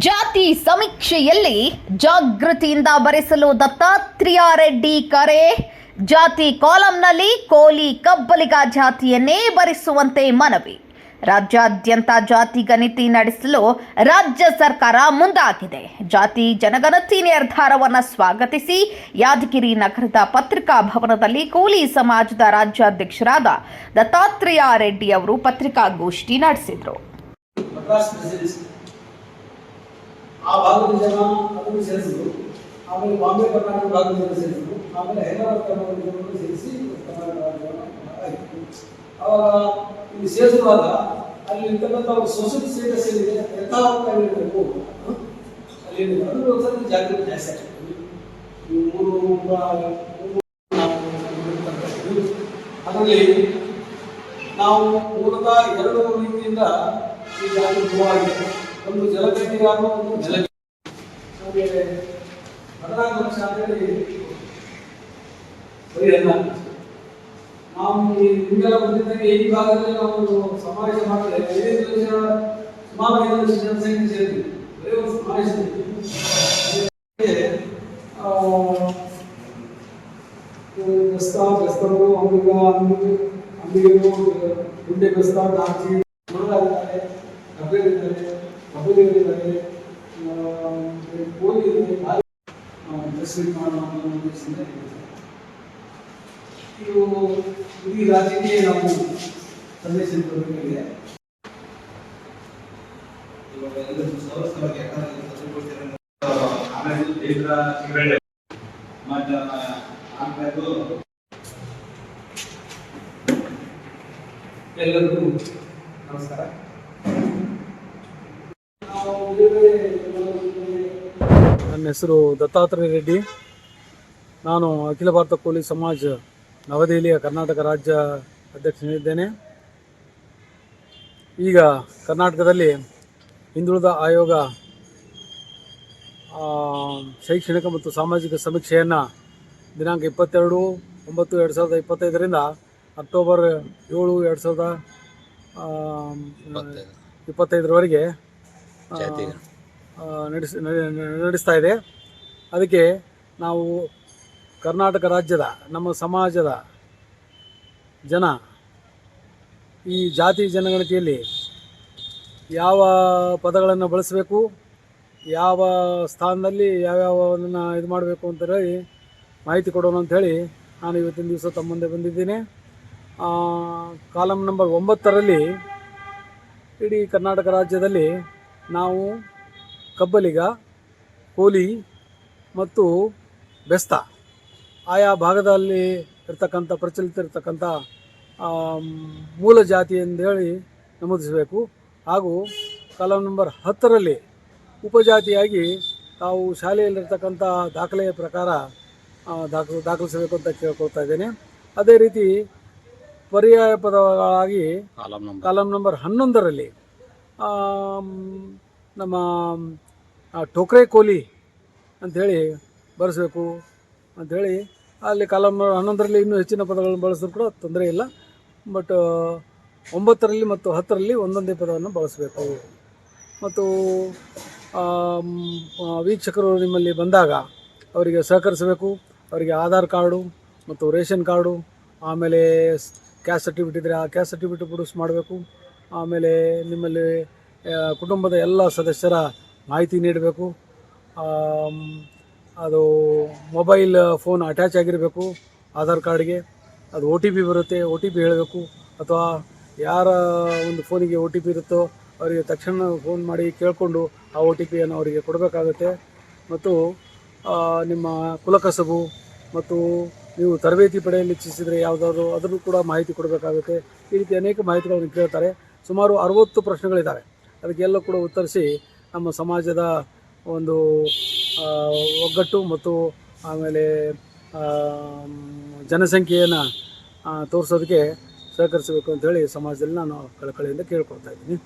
ಜಾತಿ ಸಮೀಕ್ಷೆಯಲ್ಲಿ ಜಾಗೃತಿಯಿಂದ ಬರೆಸಲು ದತ್ತಾತ್ರೇಯ ರೆಡ್ಡಿ ಕರೆ. ಜಾತಿ ಕಾಲಂನಲ್ಲಿ ಕೋಲಿ ಕಬ್ಬಲಿಗ ಜಾತಿಯನ್ನೇ ಬರೆಸುವಂತೆ ಮನವಿ. ರಾಜ್ಯಾದ್ಯಂತ ಜಾತಿ ಗಣತಿ ನಡೆಸಲು ರಾಜ್ಯ ಸರ್ಕಾರ ಮುಂದಾಗಿದೆ. ಜಾತಿ ಜನಗಣತಿ ನಿರ್ಧಾರವನ್ನು ಸ್ವಾಗತಿಸಿ ಯಾದಗಿರಿ ನಗರದ ಪತ್ರಿಕಾ ಭವನದಲ್ಲಿ ಕೋಲಿ ಸಮಾಜದ ರಾಜ್ಯಾಧ್ಯಕ್ಷರಾದ ದತ್ತಾತ್ರೇಯ ರೆಡ್ಡಿ ಅವರು ಪತ್ರಿಕಾಗೋಷ್ಠಿ ನಡೆಸಿದರು. ಆ ಭಾಗದ ಜನ ಅದನ್ನು ಸೇರಿಸಿದ್ರು. ಆಮೇಲೆ ಬಾಂಬೆ ಕರ್ನಾಟಕ ಭಾಗದ ಜನ ಸೇರಿಸಿದ್ರು. ಆಮೇಲೆ ಹೈದರಾಬಾದ್ ಕರ್ನಾಟಕ ಜನರನ್ನು ಸೇರಿಸಿ ಕರ್ನಾಟಕ ರಾಜ್ಯವನ್ನು ಆಯಿತು. ಆವಾಗ ಇಲ್ಲಿ ಸೇರಿಸುವಾಗ ಅಲ್ಲಿ ಇರ್ತಕ್ಕಂಥ ಒಂದು ಸೋಷಿಯಲ್ ಸ್ಟೇಟಸ್ ಏನಿದೆ ಯಥಾವತ್ತಾಗಿರಬೇಕು. ಅಲ್ಲಿ ಅದನ್ನು ಒಂದ್ಸತಿ ಜಾಗೃತಿ ಜಾಸ್ತಿ ಆಗ್ತದೆ. ಅದರಲ್ಲಿ ನಾವು ಮೂಲತಃ ಎರಡು ರೀತಿಯಿಂದ ಈ ಜಾಗೃತಿ ಶುರುವಾಗಿದೆ. ಒಂದು ಜಲಗಟ್ಟಿಗಾರ, ಒಂದು ಜಲ ನಮಗೆ 14 ಲಕ್ಷ ಅಂತೇಳಿ ಬರೀಲ್ಲ. ನಾವು ನಿಮಗೆಲ್ಲ ಬಂದಿದ್ದಂಗೆ ಈ ಭಾಗದಲ್ಲಿ ನಾವು ಒಂದು ಸಮಾವೇಶ ಮಾಡಿದ್ರೆ 5 ಲಕ್ಷ ಸುಮಾರು 5 ಲಕ್ಷ ಜನಸಂಖ್ಯೆ ಸೇರಿದ್ವಿ. ಬರೀ ಒಂದು ಸಮಾವೇಶದಲ್ಲಿ ಬೆಸ್ತರು ಅಂಬಿಗರು ಗುಂಡೆ ಬೆಸ್ತ ನಾಚಿ ಮುರುಗಾರಿದ್ದಾರೆ, ಕಬ್ಬೇರಿದ್ದಾರೆ, ಕಬ್ಬಲಿಗಳಿದ್ದಾರೆ, ಕೋಲಿ ಇದೆ. ಇದು ಇಡೀ ರಾಜ್ಯಕ್ಕೆ ನಾವು ಸಂದೇಶ ಕೊಡಬೇಕಾಗಿದೆ. ಎಲ್ಲರಿಗೂ ನಮಸ್ಕಾರ. ನನ್ನ ಹೆಸರು ದತ್ತಾತ್ರೇಯ ರೆಡ್ಡಿ. ನಾನು ಅಖಿಲ ಭಾರತ ಕೋಲಿ ಸಮಾಜ ನವದೆಹಲಿಯ ಕರ್ನಾಟಕ ರಾಜ್ಯ ಅಧ್ಯಕ್ಷನಿದ್ದೇನೆ. ಈಗ ಕರ್ನಾಟಕದಲ್ಲಿ ಹಿಂದುಳಿದ ಆಯೋಗ ಶೈಕ್ಷಣಿಕ ಮತ್ತು ಸಾಮಾಜಿಕ ಸಮೀಕ್ಷೆಯನ್ನು ದಿನಾಂಕ 22/9/2025 ಅಕ್ಟೋಬರ್ 7, 2025 ನಡೆಸ್ತಾ ಇದೆ. ಅದಕ್ಕೆ ನಾವು ಕರ್ನಾಟಕ ರಾಜ್ಯದ ನಮ್ಮ ಸಮಾಜದ ಜನ ಈ ಜಾತಿ ಜನಗಣತಿಯಲ್ಲಿ ಯಾವ ಪದಗಳನ್ನು ಬಳಸಬೇಕು, ಯಾವ ಸ್ಥಾನದಲ್ಲಿ ಯಾವ್ಯಾವನ್ನ ಇದು ಮಾಡಬೇಕು ಅಂತ ಹೇಳಿ ಮಾಹಿತಿ ಕೊಡೋಣ ಅಂಥೇಳಿ ನಾನು ಇವತ್ತಿನ ದಿವಸ ತಮ್ಮ ಮುಂದೆ ಬಂದಿದ್ದೀನಿ. ಕಾಲಮ್ ನಂಬರ್ 9ರಲ್ಲಿ ಇಡೀ ಕರ್ನಾಟಕ ರಾಜ್ಯದಲ್ಲಿ ನಾವು ಕಬ್ಬಲಿಗ, ಕೋಲಿ ಮತ್ತು ಬೆಸ್ತ ಆಯಾ ಭಾಗದಲ್ಲಿ ಇರ್ತಕ್ಕಂಥ ಪ್ರಚಲಿತ ಇರ್ತಕ್ಕಂಥ ಮೂಲ ಜಾತಿ ಎಂದೇಳಿ ನಮೂದಿಸಬೇಕು. ಹಾಗೂ ಕಾಲಮ್ ನಂಬರ್ 10ರಲ್ಲಿ ಉಪಜಾತಿಯಾಗಿ ತಾವು ಶಾಲೆಯಲ್ಲಿರ್ತಕ್ಕಂಥ ದಾಖಲೆಯ ಪ್ರಕಾರ ದಾಖಲಿಸಬೇಕು ಅಂತ ಕೇಳ್ಕೊಳ್ತಾ ಇದ್ದೇನೆ. ಅದೇ ರೀತಿ ಪರ್ಯಾಯ ಪದಗಳಾಗಿ ಕಾಲಮ್ ನಂಬರ್ 11ರಲ್ಲಿ ನಮ್ಮ ಟೋಕ್ರೆ ಕೋಲಿ ಅಂಥೇಳಿ ಬರೆಸಬೇಕು ಅಂಥೇಳಿ ಅಲ್ಲಿ ಕಾಲಮ್ 11ರಲ್ಲಿ ಇನ್ನೂ ಹೆಚ್ಚಿನ ಪದಗಳನ್ನು ಬಳಸಿದ್ರು ಕೂಡ ತೊಂದರೆ ಇಲ್ಲ. ಬಟ್ 9ರಲ್ಲಿ ಮತ್ತು 10ರಲ್ಲಿ ಒಂದೊಂದೇ ಪದವನ್ನು ಬಳಸಬೇಕು. ಮತ್ತು ವೀಕ್ಷಕರು ನಿಮ್ಮಲ್ಲಿ ಬಂದಾಗ ಅವರಿಗೆ ಸಹಕರಿಸಬೇಕು. ಅವರಿಗೆ ಆಧಾರ್ ಕಾರ್ಡು ಮತ್ತು ರೇಷನ್ ಕಾರ್ಡು, ಆಮೇಲೆ ಕ್ಯಾಸ್ಟ್ ಸರ್ಟಿಫಿಕೇಟ್ ಇದ್ದರೆ ಆ ಕ್ಯಾಸ್ಟ್ ಸರ್ಟಿಫಿಕೇಟ್ ಪ್ರೊಡ್ಯೂಸ್ ಮಾಡಬೇಕು. ಆಮೇಲೆ ನಿಮ್ಮಲ್ಲಿ ಕುಟುಂಬದ ಎಲ್ಲ ಸದಸ್ಯರ ಮಾಹಿತಿ ನೀಡಬೇಕು. ಅದು ಮೊಬೈಲ್ ಫೋನ್ ಅಟ್ಯಾಚ್ ಆಗಿರಬೇಕು ಆಧಾರ್ ಕಾರ್ಡ್ಗೆ. ಅದು OTP ಬರುತ್ತೆ, OTP ಹೇಳಬೇಕು. ಅಥವಾ ಯಾರ ಒಂದು ಫೋನಿಗೆ OTP ಇರುತ್ತೋ ಅವರಿಗೆ ತಕ್ಷಣ ಫೋನ್ ಮಾಡಿ ಕೇಳಿಕೊಂಡು ಆ OTPಯನ್ನು ಅವರಿಗೆ ಕೊಡಬೇಕಾಗುತ್ತೆ. ಮತ್ತು ನಿಮ್ಮ ಕುಲಕಸಬು ಮತ್ತು ನೀವು ತರಬೇತಿ ಪಡೆಯಲು ಇಚ್ಛಿಸಿದರೆ ಯಾವುದಾದ್ರು ಅದನ್ನು ಕೂಡ ಮಾಹಿತಿ ಕೊಡಬೇಕಾಗುತ್ತೆ. ಈ ರೀತಿ ಅನೇಕ ಮಾಹಿತಿಗಳನ್ನು ಕೇಳ್ತಾರೆ. ಸುಮಾರು 60 ಪ್ರಶ್ನೆಗಳಿದ್ದಾವೆ. ಅದಕ್ಕೆಲ್ಲ ಕೂಡ ಉತ್ತರಿಸಿ ನಮ್ಮ ಸಮಾಜದ ಒಂದು ಒಗ್ಗಟ್ಟು ಮತ್ತು ಆಮೇಲೆ ಜನಸಂಖ್ಯೆಯನ್ನು ತೋರಿಸೋದಕ್ಕೆ ಸಹಕರಿಸಬೇಕು ಅಂಥೇಳಿ ಸಮಾಜದಲ್ಲಿ ನಾನು ಕಳಕಳಿಯಿಂದ ಕೇಳ್ಕೊಳ್ತಾ ಇದ್ದೀನಿ.